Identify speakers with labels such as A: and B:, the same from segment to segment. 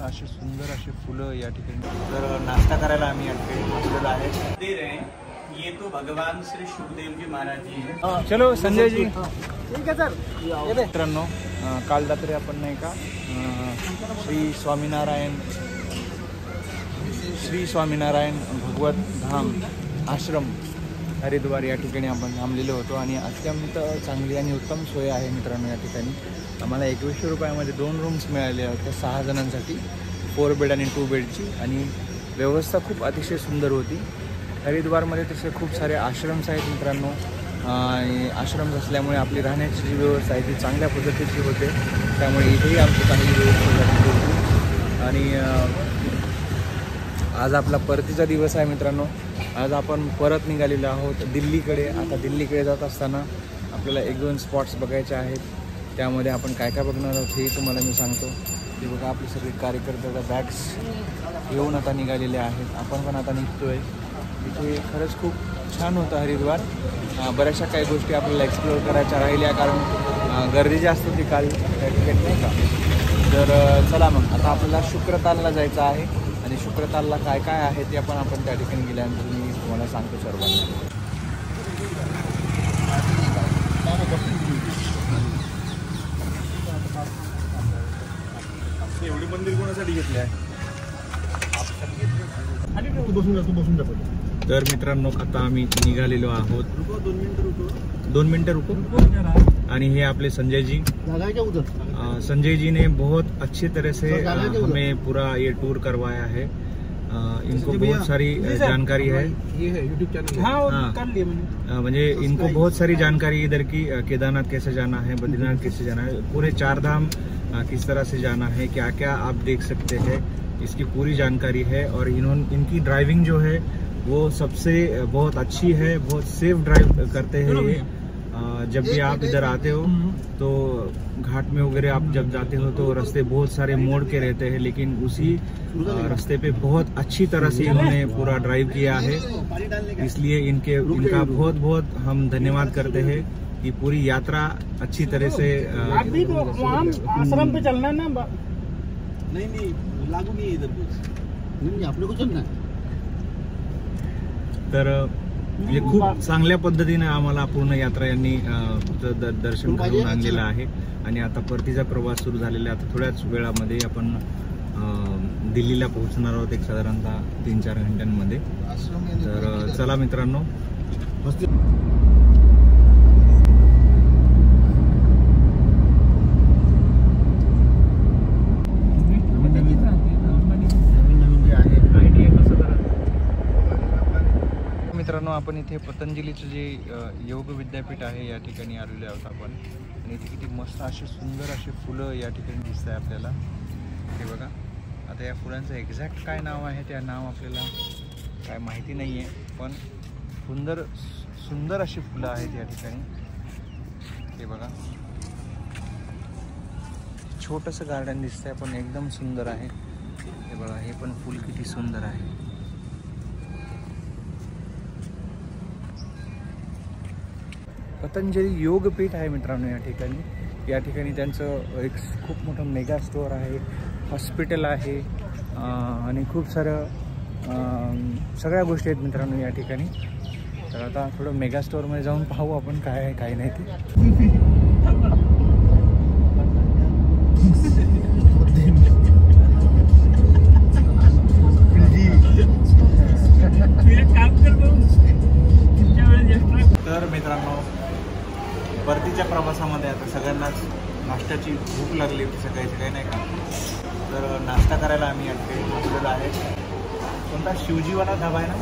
A: असे सुंदर असे फुलं या ठिकाणी. तर नाश्ता करायला आम्ही या ठिकाणी बसलेलो आहे.
B: ये तो भगवान श्री सुखदेव जी महाराज जी हैं.
A: चलो संजय जी. ठीक आहे सर. मित्रांनो काल रात्री आपण नाही का श्री स्वामीनारायण भगवत धाम आश्रम हरिद्वार या ठिकाणी आपण थांबलेलो होतो आणि अत्यंत चांगली आणि उत्तम सोय आहे मित्रांनो. या ठिकाणी आम्हाला 2100 रुपयामध्ये 2 रूम्स मिळाल्या होत्या 6 जणांसाठी, 4 बेड आणि 2 बेडची. आणि व्यवस्था खूप अतिशय सुंदर होती. हरिद्वारमध्ये तसे खूप सारे आश्रम्स आहेत मित्रांनो. आश्रम्स असल्यामुळे आपली राहण्याची जी व्यवस्था आहे ती चांगल्या पद्धतीची होते. त्यामुळे इथेही आमची चांगली व्यवस्था होती. आणि आज आपला परतीचा दिवस आहे मित्रांनो. आज आपण परत निघालेलो आहोत दिल्लीकडे. आता दिल्लीकडे जात असताना आपल्याला 1-2 स्पॉट्स बघायचे आहेत. त्यामध्ये आपण काय काय बघणार आहोत हे तुम्हाला मी सांगतो. ते बघा आपले सगळे कार्यकर्ते बॅग्स घेऊन आता निघालेले आहेत. आपण पण आता निघतो आहे. इथे खरंच खूप छान होतं हरिद्वार. बऱ्याचशा काही गोष्टी आपल्याला एक्सप्लोअर करायच्या राहिल्या कारण गर्दी जास्त होती काल त्या ठिकाणी नाही का. तर चला मग आता आपल्याला शुक्रतालला जायचं आहे आणि शुक्रतालला काय काय आहे ते आपण त्या ठिकाणी गेल्यानंतर मी तुम्हाला सांगतो सर्वांना.
B: एवढी मंदिर कोणासाठी घेतली आहे?
A: तर मित्रांनो आता आम्ही निघालेलो आहोत. 2 मिनटं रुको. आणि हे आपले संजय जी ने बहुत अच्छी तरह से हमें पूरा ये टूर करवाया है. इनको बहुत सारी जानकारी है.
B: ये है यूट्यूब चैनल. हाँ
A: म्हणजे इनको बहुत सारी जानकारी इधर की केदारनाथ कैसे जाना है, बद्रीनाथ कैसे जाना है, पूरे 4 धाम किस तरह से जाना है, क्या क्या आप देख सकते हैं, इसकी पूरी जानकारी है. और इनकी ड्राइविंग जो है वो सबसे बहुत अच्छी है. बहुत सेफ ड्राइव करते हैं ये. जब भी आप इधर आते हो तो घाट में वगैरह आप जब जाते हो तो रास्ते बहुत सारे मोड़ के रहते हैं, लेकिन उसी रास्ते पे बहुत अच्छी तरह से इन्होंने पूरा ड्राइव किया है. इसलिए इनका बहुत बहुत हम धन्यवाद करते हैं कि पूरी यात्रा अच्छी तरह से.
B: अभी तो आश्रम पे चलना ना. नहीं लागू नहीं इधर कुछ आपने कुछ चलना.
A: तर म्हणजे खूप चांगल्या पद्धतीने आम्हाला पूर्ण यात्रा यांनी दर्शन करून आणलेलं आहे. आणि आता परतीचा प्रवास सुरू झालेला आहे. आता थोड्याच वेळामध्ये आपण दिल्लीला पोहोचणार आहोत एक साधारणतः 3-4 घंट्यांमध्ये. तर चला मित्रांनो. मित्रांनो आपण इथे पतंजलीचं जे योग विद्यापीठ आहे या ठिकाणी आलेलो आहोत आपण. आणि इथे किती मस्त असे सुंदर असे फुलं या ठिकाणी दिसत आहे आपल्याला. हे बघा. आता या फुलांचं एक्झॅक्ट काय नाव आहे त्या नाव आपल्याला काय माहिती नाही आहे, पण सुंदर अशी फुलं आहेत या ठिकाणी. हे बघा छोटंसं गार्डन दिसतंय पण एकदम सुंदर आहे. हे बघा हे पण फुल किती सुंदर आहे. पतंजली योगपीठ आहे मित्रांनो या ठिकाणी. या ठिकाणी त्यांचं एक खूप मोठं मेगा स्टोअर आहे, हॉस्पिटल आहे आणि खूप सगळ्या गोष्टी आहेत मित्रांनो या ठिकाणी. तर आता थोडं मेगा स्टोअरमध्ये जाऊन पाहू आपण काय आहे काय नाही ते. तर मित्रांनो परतीच्या प्रवासामध्ये आता सगळ्यांनाच नाश्त्याची भूक लागली होती सकाळी नाही का. तर नाश्ता करायला आम्ही या ठिकाणी बसलेलो आहे. कोणता शिवजीवाला धाबा आहे ना.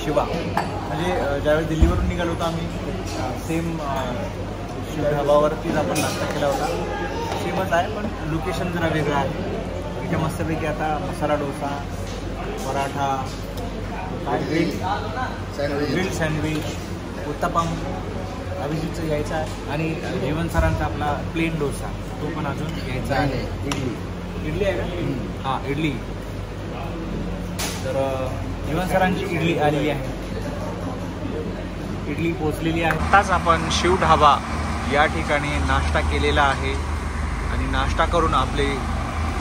A: शिवा. म्हणजे ज्यावेळी दिल्लीवरून निघालो होतो आम्ही सेम शिव धाबावरतीच आपण नाश्ता केला होता. सेमच आहे पण लोकेशन जरा वेगळं आहे. इथे मस्तपैकी आता मसाला डोसा, पराठा, ग्रिल सँडविच, उत्तपम अभिजितचं यायचं आहे. आणि जीवन सरांचा आपला प्लेन डोसा तो पण अजून यायचा आहे. इडली आहे का? हां इडली. तर जीवन सरांची इडली आलेली आहे. इडली पोचलेली आहे. आताच आपण शिव ढाबा या ठिकाणी नाश्ता केलेला आहे आणि नाश्ता करून आपले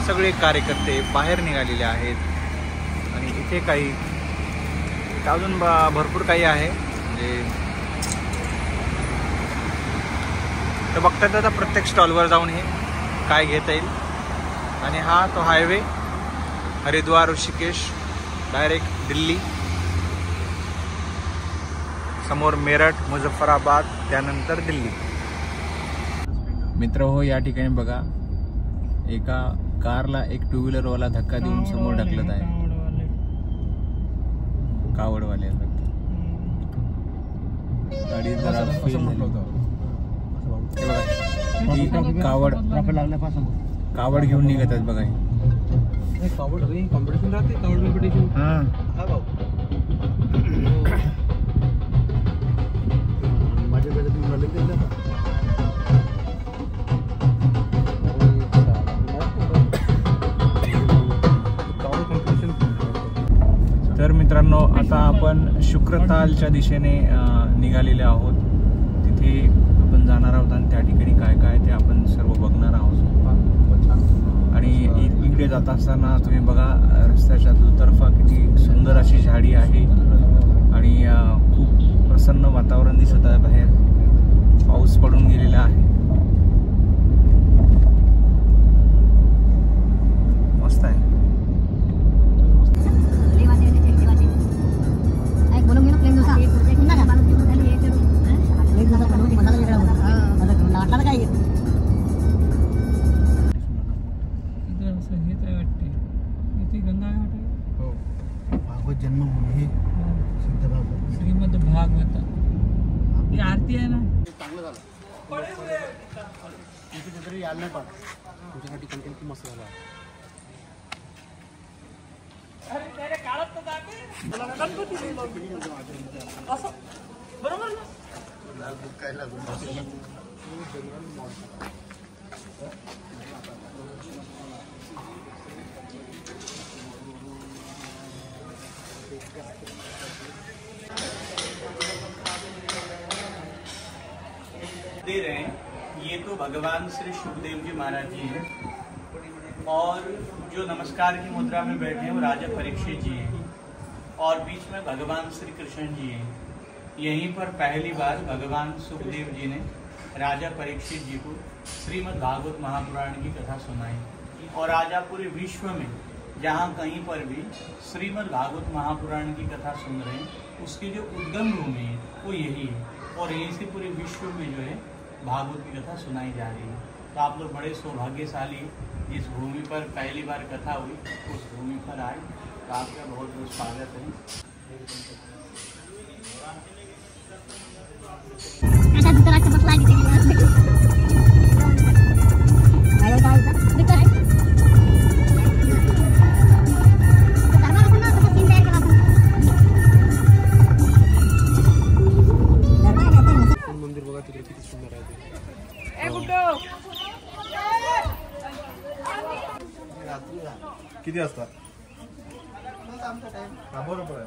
A: सगळे कार्यकर्ते बाहेर निघालेले आहेत. आणि इथे काही अजून भरपूर काही आहे म्हणजे तर बघतात आता प्रत्येक स्टॉलवर जाऊन हे काय घेता येईल. आणि हा तो हायवे हरिद्वार ऋषिकेश डायरेक्ट दिल्ली, समोर मेरठ मुझफ्फराबाद त्यानंतर दिल्ली. मित्र हो, या ठिकाणी बघा एका कारला एक टू व्हीलरवाला धक्का देऊन समोर ढकलत आहे. कावडवाले गाडी जरा फेल झाली. कावड घेऊन निघत आहेत बघा.
B: कावड कॉम्पिटिशन राहते, कावड कॉम्पिटिशन. हा भाऊ माझ्याकडे तुम्ही मला केलं का?
A: तर मित्रांनो, आता आपण शुक्रतालच्या दिशेने निघालेले आहोत. तिथे आपण जाणार आहोत आणि त्या ठिकाणी काय काय ते आपण सर्व बघणार आहोत. आणि इकडे जात असताना तुम्ही बघा रस्त्याच्या दुतर्फा किती सुंदर अशी झाडी आहे आणि खूप प्रसन्न वातावरण दिसत आहे. बाहेर पाऊस पडून गेलेला आहे. मस्त आहे.
B: भागवत जन्मभूमी सिद्ध भागवत
C: श्रीमद भागवत ही आरती आहे ना.
B: चांगलं झालं. तरी यायला नाही पाहिजे. तुझ्यासाठी कंटेंट खूप मस्त झाला.
D: दे रहे हैं, ये तो भगवान श्री सुखदेव जी महाराज जी हैं और जो नमस्कार की मुद्रा में बैठे हैं वो राजा परीक्षित जी हैं और बीच में भगवान श्री कृष्ण जी हैं. यहीं पर पहली बार भगवान सुखदेव जी ने राजा परीक्षित जी को श्रीमद् भागवत महापुराण की कथा सुनाई और आज आप पूरे विश्व में जहाँ कहीं पर भी श्रीमद् भागवत महापुराण की कथा सुन रहे हैं उसकी जो उद्गम भूमि है वो यही है और यहीं से पूरे विश्व में जो है भागवत की कथा सुनाई जा रही है. तो आप लोग बड़े सौभाग्यशाली जिस भूमि पर पहली बार कथा हुई उस भूमि पर आए. तो आपका बहुत बहुत स्वागत है.
B: मंदिर बघा तिकडे किती सुंदर आहे.
E: किती असतात? बरोबर आहे.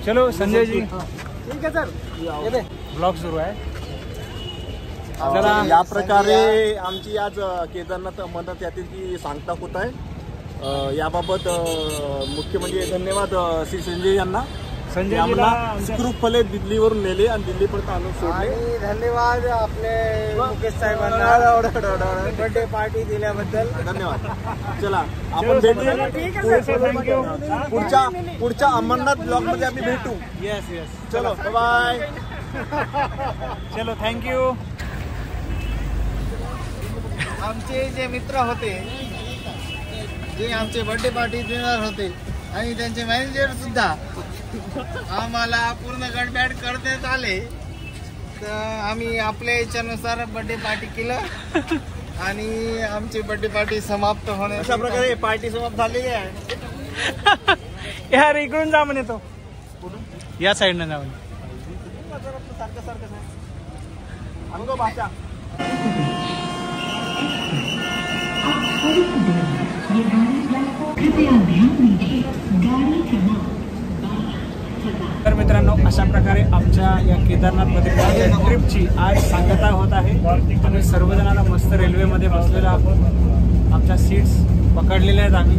A: चलो संजय जी,
B: ठीक आहे सर.
A: ब्लॉग सुरू आहे.
E: चला, या प्रकारे आमची आज केदारनाथ अमरनाथ यात्रेची सांगता होत आहे.
B: याबाबत मुख्य म्हणजे धन्यवाद श्री संजय यांना. संजय आम्हाला सुखरूपपणे दिल्लीवरून नेले आणि दिल्लीपर्यंत आणून सोडले.
A: आणि धन्यवाद आपले मुकेश साहेबांना बर्थडे पार्टी दिल्याबद्दल.
B: धन्यवाद. चला आपण भेटू पुढच्या अमरनाथ ब्लॉग मध्ये आम्ही भेटू.
A: Yes yes.
B: चलो बाय.
A: चलो थँक्यू.
F: आमचे जे मित्र होते, जे आमचे बर्थडे पार्टी देणार होते आणि त्यांचे मॅनेजर सुद्धा आम्हाला पूर्ण गडबड करण्यात आले. तर आम्ही आपल्या इच्छेनुसार बर्थडे पार्टी केलं आणि आमची बर्थडे पार्टी समाप्त होणे.
B: अशा प्रकारे पार्टी समाप्त झालेली आहे.
A: यार इकडून जा म्हणे तो. या साईडनं जा म्हणे.
B: अंगो भाषा.
A: तर मित्रांनो, अशा प्रकारे आमच्या या केदारनाथ बद्रीनाथ ट्रिपची आज सांगता होत आहे. आम्ही सर्वजणांना मस्त रेल्वेमध्ये बसलेलो आहोत. आमच्या सीट्स पकडलेल्या आहेत. आम्ही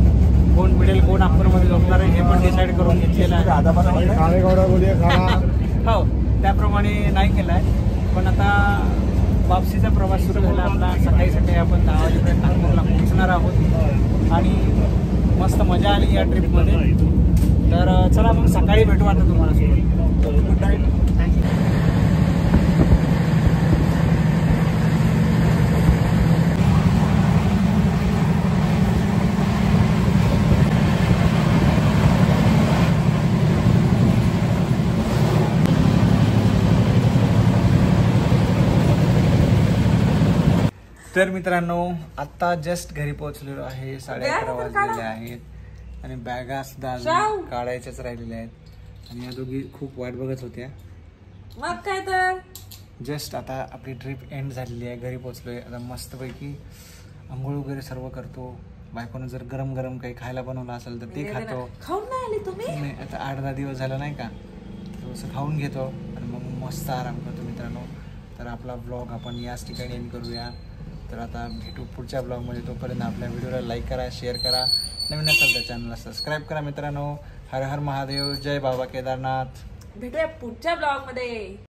A: कोण मिळेल कोण अप्परमध्ये झोपणार आहे हे पण डिसाईड करून घेतलेलं आहे. हो, त्याप्रमाणे नाही केलं आहे. पण आता वापसीचा प्रवास सुरू झाला आपला. सकाळी आपण 10 वाजेपर्यंत नागपूरला पोहोचणार आहोत आणि मस्त मजा आली या ट्रिपमध्ये. तर चला मग सकाळी भेटू आता तुम्हाला सोबत. Good night. तर मित्रांनो, आत्ता जस्ट घरी पोहोचलेलो आहे. 11:30 वाजलेले आहेत आणि बॅगा सुद्धा काढायच्याच राहिलेल्या आहेत. आणि या दोघी खूप वाट बघत होत्या.
C: मग काय तर
A: जस्ट आता आपली ट्रिप एंड झालेली आहे. घरी पोहोचलोय. आता मस्तपैकी आंघोळ वगैरे सर्व करतो. बायकोनं जर गरम गरम काही खायला बनवलं असेल तर ते खातो.
C: खाऊन नाही आली तुम्ही?
A: नाही, आता 8-10 दिवस झाला नाही का, थोडंसं खाऊन घेतो आणि मग मस्त आराम करतो मित्रांनो. तर आपला ब्लॉग आपण याच ठिकाणी एंड करूया. तर आता भेटू पुढच्या ब्लॉगमध्ये. तोपर्यंत आपल्या व्हिडिओला लाईक करा, शेअर करा, नवीन असेल तर चॅनलला सबस्क्राईब करा मित्रांनो. हर हर महादेव. जय बाबा केदारनाथ.
C: भेटूया पुढच्या ब्लॉग मध्ये.